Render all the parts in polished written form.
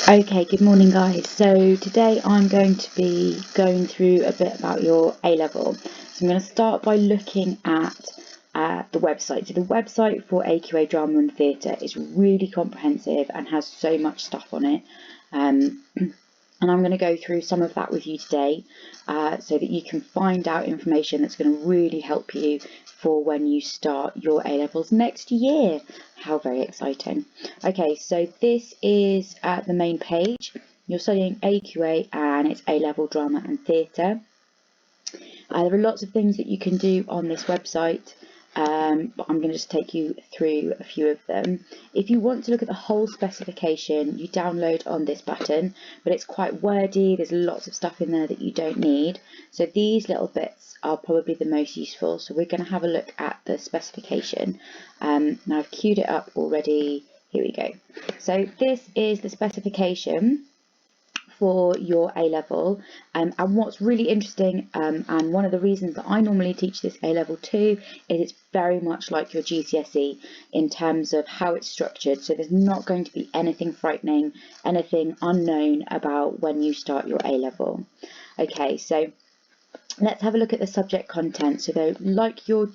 Okay, good morning guys. So today I'm going to be going through a bit about your A-level. So I'm going to start by looking at the website. So the website for AQA Drama and Theatre is really comprehensive and has so much stuff on it. And I'm going to go through some of that with you today so that you can find out information that's going to really help you for when you start your A-levels next year. How very exciting. Okay, so this is the main page. You're studying AQA and it's A-level Drama and Theatre. There are lots of things that you can do on this website. But I'm going to just take you through a few of them. If you want to look at the whole specification, you download on this button, but it's quite wordy. There's lots of stuff in there that you don't need. So these little bits are probably the most useful. So we're going to have a look at the specification. Now I've queued it up already. Here we go. So this is the specification for your A-level, and what's really interesting and one of the reasons that I normally teach this A-level too is it's very much like your GCSE in terms of how it's structured. So there's not going to be anything frightening, anything unknown about when you start your A-level. Okay, so let's have a look at the subject content. So though, like your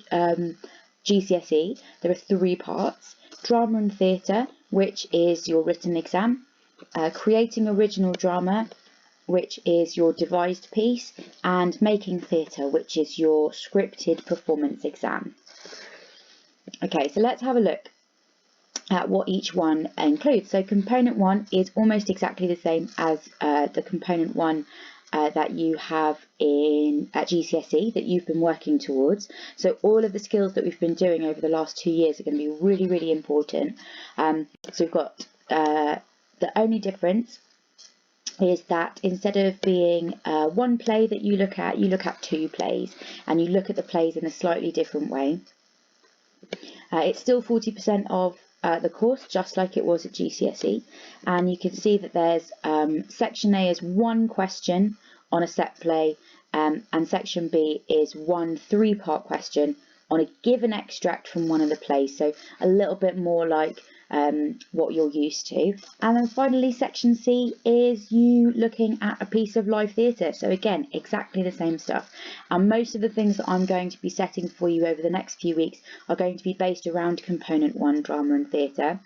GCSE, there are three parts: drama and theatre, which is your written exam, creating original drama, which is your devised piece, and making theatre, which is your scripted performance exam. Okay, so let's have a look at what each one includes. So component one is almost exactly the same as the component one that you have at GCSE that you've been working towards. So all of the skills that we've been doing over the last 2 years are going to be really, really important. So we've got the only difference is that instead of being one play that you look at two plays, and you look at the plays in a slightly different way. It's still 40% of the course, just like it was at GCSE, and you can see that there's section A is one question on a set play, and section B is one 3-part question on a given extract from one of the plays, so a little bit more like what you're used to. And then finally section C is you looking at a piece of live theatre, so again exactly the same stuff. And most of the things that I'm going to be setting for you over the next few weeks are going to be based around component 1, drama and theatre.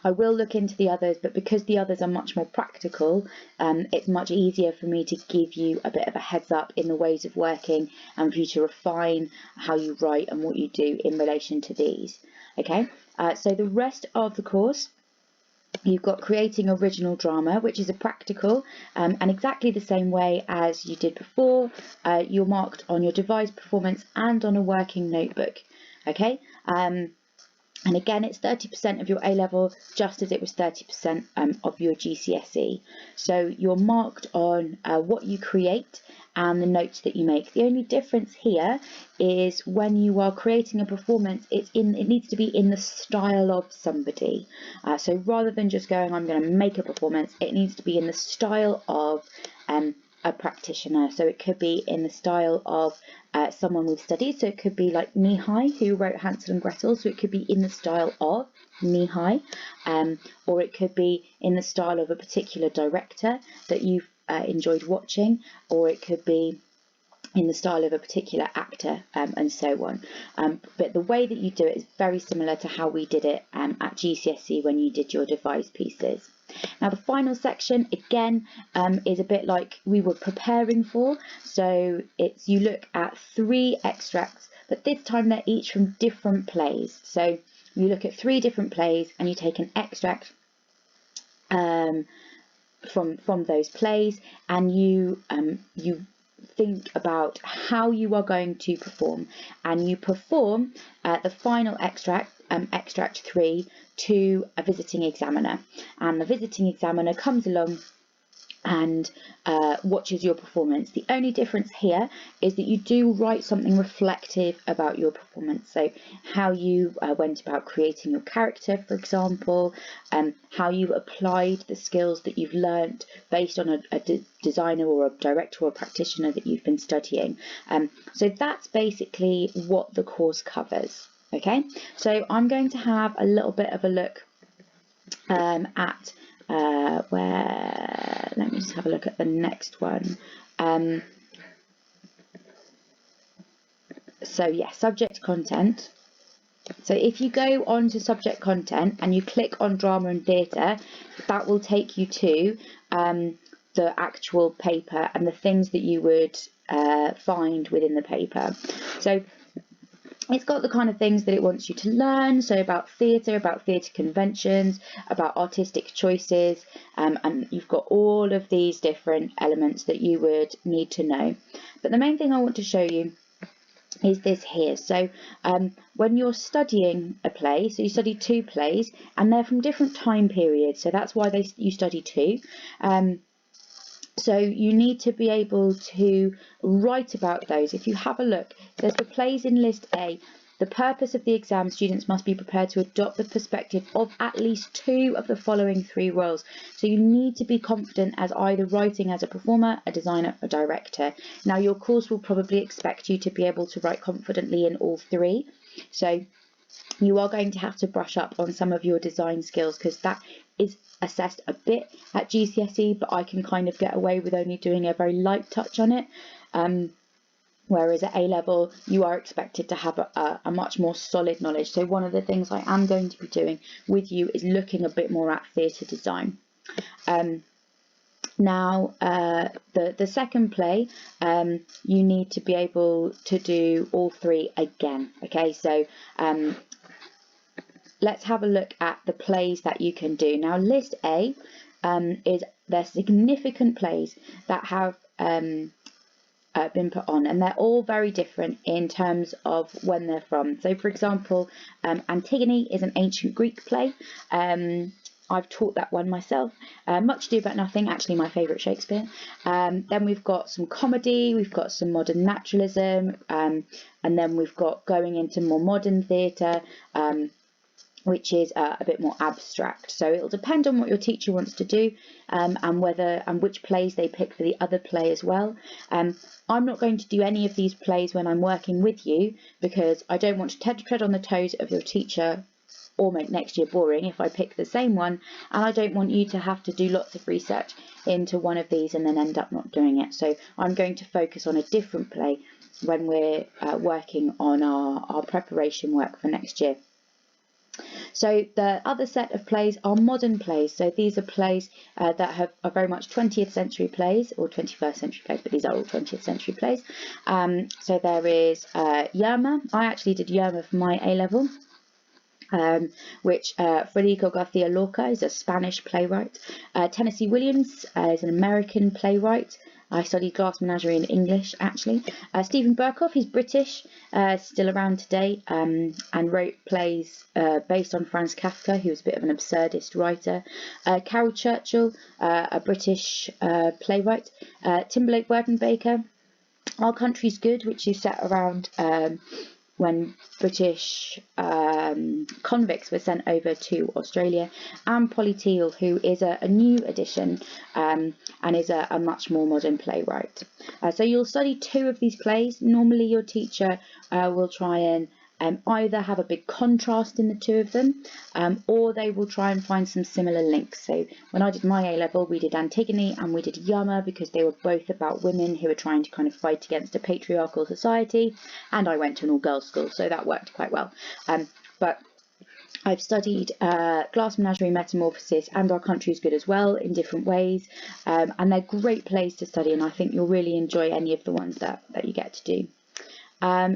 I will look into the others, but because the others are much more practical, it's much easier for me to give you a bit of a heads up in the ways of working and for you to refine how you write and what you do in relation to these. Okay, so the rest of the course, you've got creating original drama, which is a practical, and exactly the same way as you did before. You're marked on your devised performance and on a working notebook. Okay. And again, it's 30% of your A-level, just as it was 30% of your GCSE. So you're marked on what you create and the notes that you make. The only difference here is when you are creating a performance, it needs to be in the style of somebody. So rather than just going, I'm going to make a performance, it needs to be in the style of a practitioner. So it could be in the style of someone we've studied, so it could be like Knee-High, who wrote Hansel and Gretel, so it could be in the style of Knee-High, or it could be in the style of a particular director that you've enjoyed watching, or it could be in the style of a particular actor, and so on. But the way that you do it is very similar to how we did it at GCSE when you did your devised pieces. Now the final section again is a bit like we were preparing for. So it's you look at 3 extracts, but this time they're each from different plays. So you look at 3 different plays and you take an extract from those plays, and you think about how you are going to perform, and you perform the final extract, extract 3, to a visiting examiner, and the visiting examiner comes along and watches your performance. The only difference here is that you do write something reflective about your performance, so how you went about creating your character, for example, how you applied the skills that you've learnt based on a designer or a director or a practitioner that you've been studying. So that's basically what the course covers. Okay, so I'm going to have a little bit of a look at where, let me just have a look at the next one. So yeah, subject content. So if you go on to subject content and you click on drama and theatre, that will take you to the actual paper and the things that you would find within the paper. So it's got the kind of things that it wants you to learn, so about theatre conventions, about artistic choices, and you've got all of these different elements that you would need to know. But the main thing I want to show you is this here. So when you're studying a play, so you study 2 plays and they're from different time periods, so that's why you study 2. So you need to be able to write about those. If you have a look, there's the plays in list A. The purpose of the exam, students must be prepared to adopt the perspective of at least 2 of the following 3 roles. So you need to be confident as either writing as a performer, a designer, or director. Now your course will probably expect you to be able to write confidently in all 3. So you are going to have to brush up on some of your design skills, because that is assessed a bit at GCSE, but I can kind of get away with only doing a very light touch on it. Whereas at A-level, you are expected to have a much more solid knowledge. So one of the things I am going to be doing with you is looking a bit more at theatre design. Now, the second play, you need to be able to do all 3 again. Okay, so let's have a look at the plays that you can do. Now, list A is their significant plays that have been put on, and they're all very different in terms of when they're from. So for example, Antigone is an ancient Greek play. I've taught that one myself. Much Ado About Nothing, actually my favourite Shakespeare. Then we've got some comedy, we've got some modern naturalism, and then we've got going into more modern theatre, which is a bit more abstract. So it'll depend on what your teacher wants to do, and which plays they pick for the other play as well. I'm not going to do any of these plays when I'm working with you, because I don't want to tread on the toes of your teacher or make next year boring if I pick the same one, and I don't want you to have to do lots of research into one of these and then end up not doing it. So I'm going to focus on a different play when we're working on our preparation work for next year. So the other set of plays are modern plays. So these are plays that are very much 20th century plays, or 21st century plays, but these are all 20th century plays. So there is Yerma. I actually did Yerma for my A-level. Which Federico García Lorca is a Spanish playwright. Tennessee Williams is an American playwright. I studied Glass Menagerie in English, actually. Stephen Burkoff, he's British, still around today, and wrote plays based on Franz Kafka, who was a bit of an absurdist writer. Carol Churchill, a British playwright. Timberlake Werdenbaker, Our Country's Good, which is set around when British convicts were sent over to Australia, and Polly Teal, who is a new addition and is a much more modern playwright. So you'll study 2 of these plays. Normally your teacher will try and either have a big contrast in the 2 of them, or they will try and find some similar links. So when I did my A-level, we did Antigone and we did Yerma, because they were both about women who were trying to kind of fight against a patriarchal society, and I went to an all-girls school, so that worked quite well. But I've studied Glass Menagerie, Metamorphosis, and Our Country's Good as well in different ways, and they're great plays to study, and I think you'll really enjoy any of the ones that you get to do.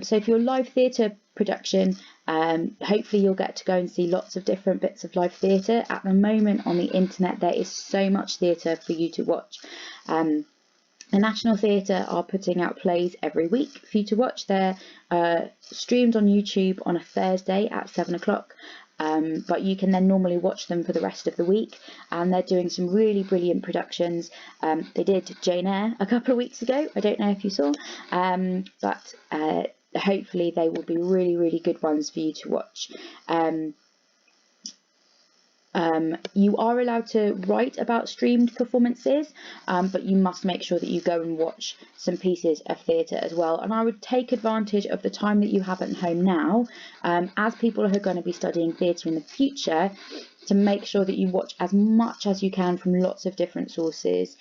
So for your live theatre production, hopefully you'll get to go and see lots of different bits of live theatre. At the moment on the internet there is so much theatre for you to watch. The National Theatre are putting out plays every week for you to watch. They're streamed on YouTube on a Thursday at 7 o'clock. But you can then normally watch them for the rest of the week, and they're doing some really brilliant productions. They did Jane Eyre a couple of weeks ago. I don't know if you saw, but hopefully they will be really, really good ones for you to watch. You are allowed to write about streamed performances, but you must make sure that you go and watch some pieces of theatre as well. And I would take advantage of the time that you have at home now, as people who are going to be studying theatre in the future. to make sure that you watch as much as you can from lots of different sources.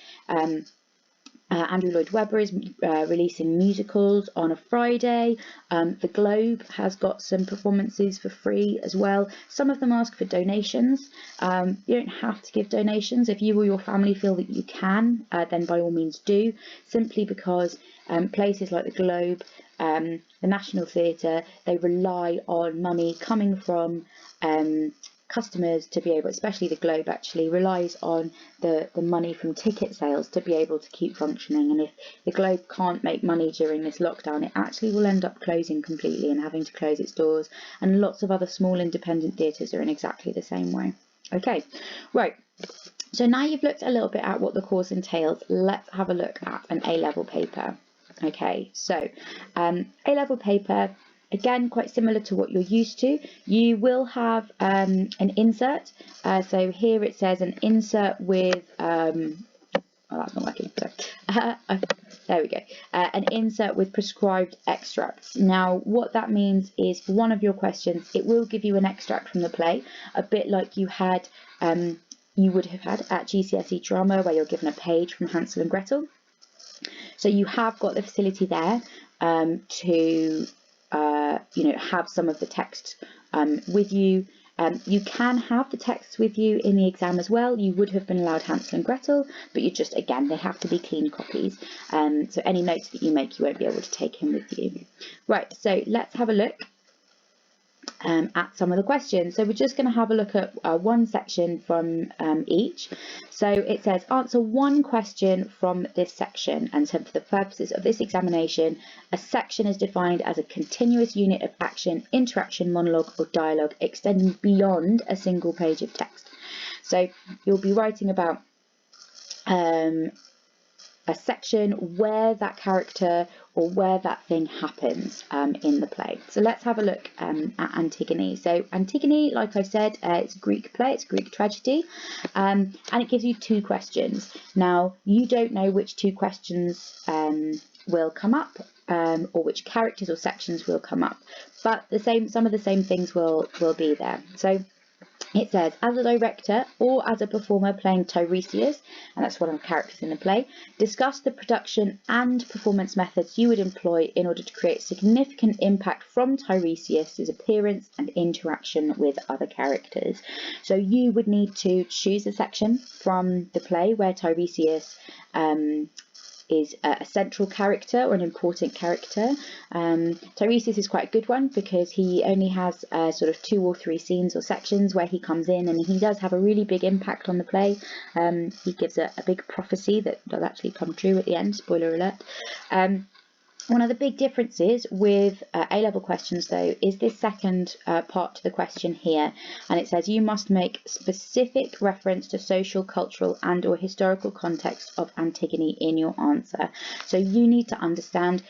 Andrew Lloyd Webber is releasing musicals on a Friday. The Globe has got some performances for free as well. Some of them ask for donations. You don't have to give donations. If you or your family feel that you can, then by all means do, simply because places like the Globe, the National Theatre, they rely on money coming from customers to be able, especially the Globe actually relies on the money from ticket sales to be able to keep functioning. And if the Globe can't make money during this lockdown, it actually will end up closing completely and having to close its doors. And lots of other small independent theatres are in exactly the same way. Okay, right. So now you've looked a little bit at what the course entails, let's have a look at an A-level paper. Okay, so A-level paper, again, quite similar to what you're used to. You will have an insert. So here it says an insert with, oh, that's not working. There we go. An insert with prescribed extracts. Now, what that means is for one of your questions, it will give you an extract from the play, a bit like you had, you would have had at GCSE drama, where you're given a page from Hansel and Gretel. So you have got the facility there to have some of the text with you. You can have the text with you in the exam as well. You would have been allowed Hansel and Gretel, but you just, again, they have to be clean copies. So any notes that you make, you won't be able to take in with you. Right, so let's have a look at some of the questions. So we're just going to have a look at one section from each. So it says, answer one question from this section, and so for the purposes of this examination, a section is defined as a continuous unit of action, interaction, monologue or dialogue extending beyond a single page of text. So you'll be writing about a section where that character or where that thing happens in the play. So let's have a look at Antigone. So Antigone, like I said, it's a Greek play, it's a Greek tragedy, and it gives you two questions. Now, you don't know which two questions will come up, or which characters or sections will come up, but some of the same things will be there. So it says, as a director or as a performer playing Tiresias, and that's one of the characters in the play, discuss the production and performance methods you would employ in order to create significant impact from Tiresias' appearance and interaction with other characters. So you would need to choose a section from the play where Tiresias is a central character or an important character. Tiresias is quite a good one because he only has sort of 2 or 3 scenes or sections where he comes in, and he does have a really big impact on the play. He gives a big prophecy that does actually come true at the end, spoiler alert. One of the big differences with A-level questions, though, is this second part to the question here. And it says you must make specific reference to social, cultural and or historical context of Antigone in your answer. So you need to understand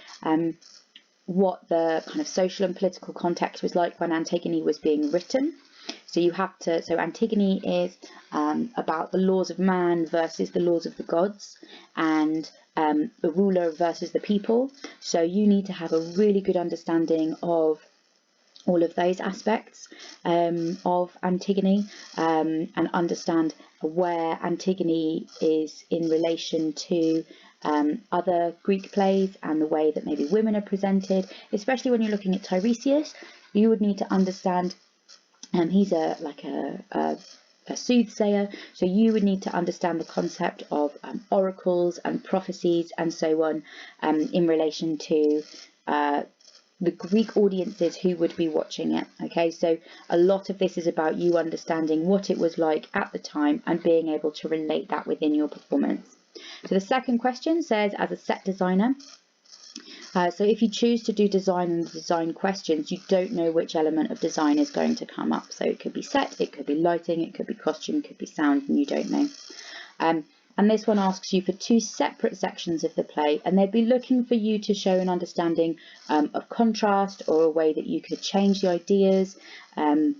what the kind of social and political context was like when Antigone was being written. So you have to, so Antigone is about the laws of man versus the laws of the gods, and the ruler versus the people. So you need to have a really good understanding of all of those aspects of Antigone, and understand where Antigone is in relation to other Greek plays and the way that maybe women are presented, especially when you're looking at Tiresias. You would need to understand he's a soothsayer, so you would need to understand the concept of oracles and prophecies and so on in relation to the Greek audiences who would be watching it. Okay, so a lot of this is about you understanding what it was like at the time and being able to relate that within your performance. So the second question says, as a set designer, so if you choose to do design and design questions, you don't know which element of design is going to come up. So it could be set, it could be lighting, it could be costume, it could be sound, and you don't know. And this one asks you for 2 separate sections of the play, and they'd be looking for you to show an understanding of contrast or a way that you could change the ideas. And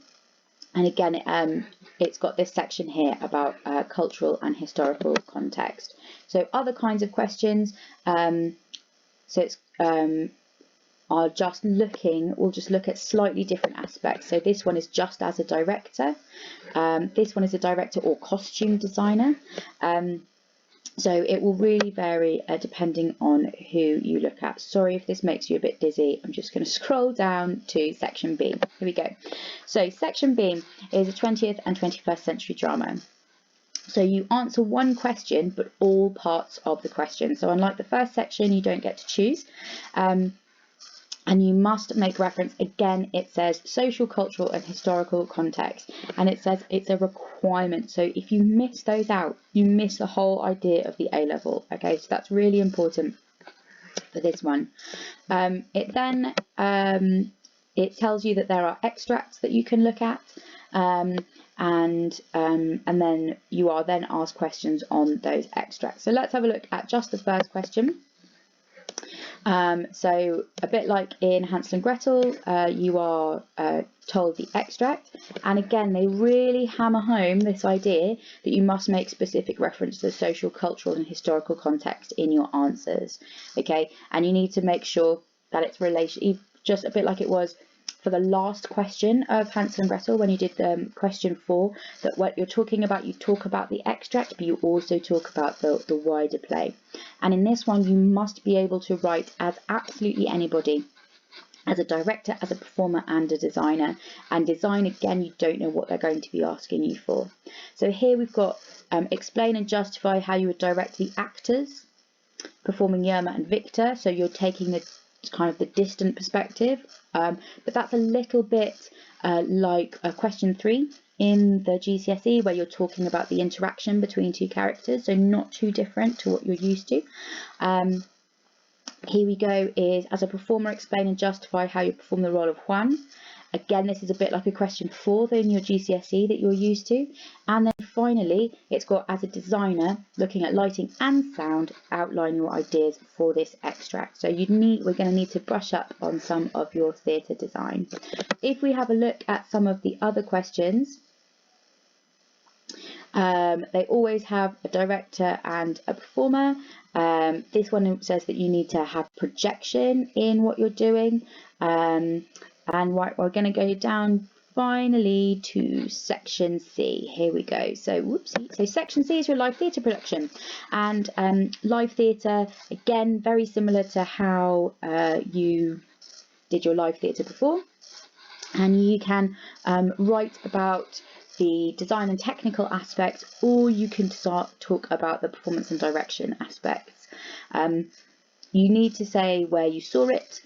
again, it's got this section here about cultural and historical context. So other kinds of questions. So it's are just will just look at slightly different aspects. So this one is just as a director. This one is a director or costume designer. So it will really vary depending on who you look at. Sorry if this makes you a bit dizzy. I'm just going to scroll down to section B. Here we go. So section B is a 20th and 21st century drama. So you answer one question, but all parts of the question. So unlike the first section, you don't get to choose. And you must make reference, again, it says social, cultural and historical context. And it says it's a requirement. So if you miss those out, you miss the whole idea of the A level. Okay, so that's really important for this one. It then it tells you that there are extracts that you can look at. And then you are then asked questions on those extracts. So let's have a look at just the first question. So a bit like in Hansel and Gretel, you are told the extract, and again they really hammer home this idea that you must make specific reference to the social, cultural and historical context in your answers. Okay, and you need to make sure that it's just a bit like it was for the last question of Hansel and Gretel when you did question 4, that what you're talking about, you talk about the extract, but you also talk about the wider play. And in this one, you must be able to write as absolutely anybody, as a director, as a performer and a designer. And design, again, you don't know what they're going to be asking you for. So here we've got explain and justify how you would direct the actors performing Yerma and Victor. So you're taking the kind of the distant perspective, but that's a little bit like question 3 in the GCSE, where you're talking about the interaction between two characters, so not too different to what you're used to. Here we go, is as a performer explain and justify how you perform the role of Juan. Again, this is a bit like a question 4 in your GCSE that you're used to. And then finally, it's got as a designer, looking at lighting and sound, outline your ideas for this extract. So we're going to need to brush up on some of your theatre design. If we have a look at some of the other questions, they always have a director and a performer. This one says that you need to have projection in what you're doing. And we're going to go down finally to section C. Here we go. So whoopsie. So section C is your live theatre production. And live theatre, again, very similar to how you did your live theatre before. And you can write about the design and technical aspects, or you can talk about the performance and direction aspects. You need to say where you saw it.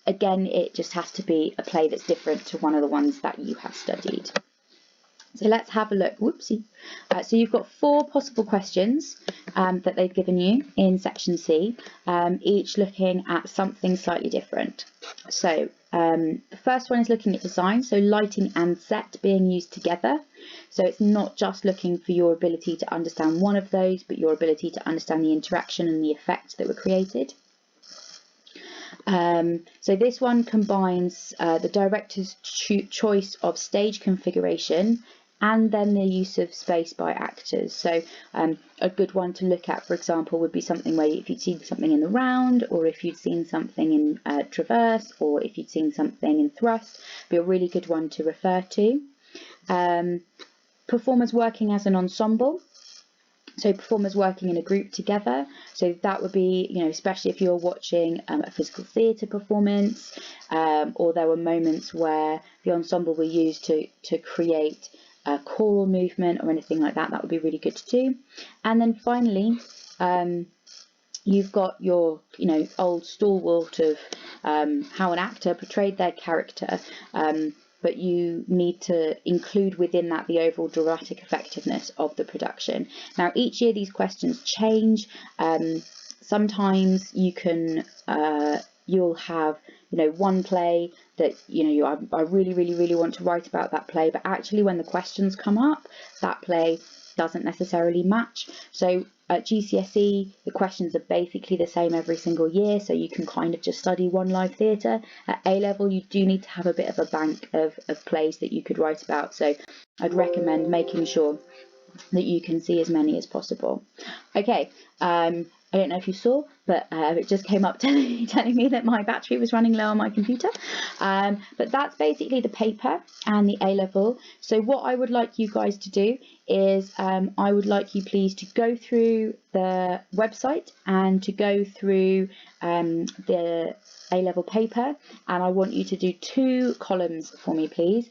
Again, it just has to be a play that's different to one of the ones that you have studied. So let's have a look. Whoopsie. So you've got 4 possible questions that they've given you in section C, each looking at something slightly different. So the first one is looking at design, so lighting and set being used together. So it's not just looking for your ability to understand one of those, but your ability to understand the interaction and the effects that were created. So this one combines the director's choice of stage configuration and then the use of space by actors. So a good one to look at, for example, would be something where if you'd seen something in the round, or if you'd seen something in traverse, or if you'd seen something in thrust, be a really good one to refer to. Performers working as an ensemble. So performers working in a group together. So that would be, especially if you're watching a physical theatre performance, or there were moments where the ensemble were used to create a choral movement or anything like that. That would be really good to do. And then finally, you've got your, old stalwart of how an actor portrayed their character. But you need to include within that the overall dramatic effectiveness of the production. Now, each year these questions change. Sometimes you'll have, one play that, I really want to write about that play, but actually when the questions come up, that play doesn't necessarily match. So at GCSE, the questions are basically the same every single year, so you can kind of just study one live theatre. At A level, you do need to have a bit of a bank of plays that you could write about, so I'd recommend making sure that you can see as many as possible. Okay, I don't know if you saw, but it just came up telling me that my battery was running low on my computer. But that's basically the paper and the A-level. So what I would like you guys to do is I would like you please to go through the website and to go through the A-level paper, and I want you to do 2 columns for me, please.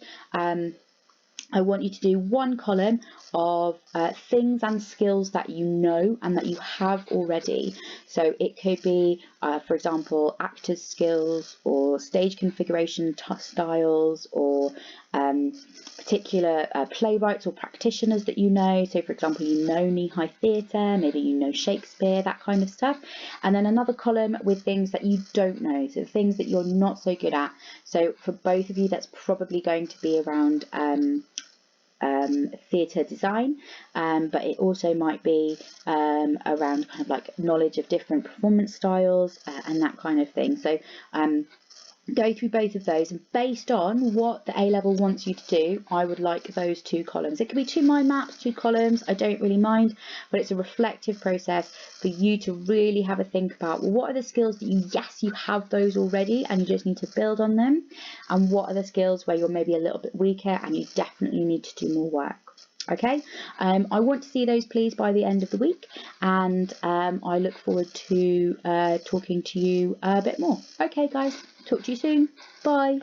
I want you to do 1 column of things and skills that you know and that you have already. So it could be, for example, actors' skills or stage configuration styles, or particular playwrights or practitioners that you know. So for example, you know knee-high theatre, maybe you know Shakespeare, that kind of stuff. And then another column with things that you don't know, so things that you're not so good at. So for both of you, that's probably going to be around theatre design, but it also might be around kind of like knowledge of different performance styles and that kind of thing. So go through both of those, and based on what the A-level wants you to do, I would like those 2 columns. It could be 2 mind maps, 2 columns, I don't really mind, but it's a reflective process for you to really have a think about, well, what are the skills that you have those already and you just need to build on them, and what are the skills where you're maybe a little bit weaker and you definitely need to do more work. Okay, I want to see those please by the end of the week, and I look forward to talking to you a bit more. Okay guys, talk to you soon. Bye.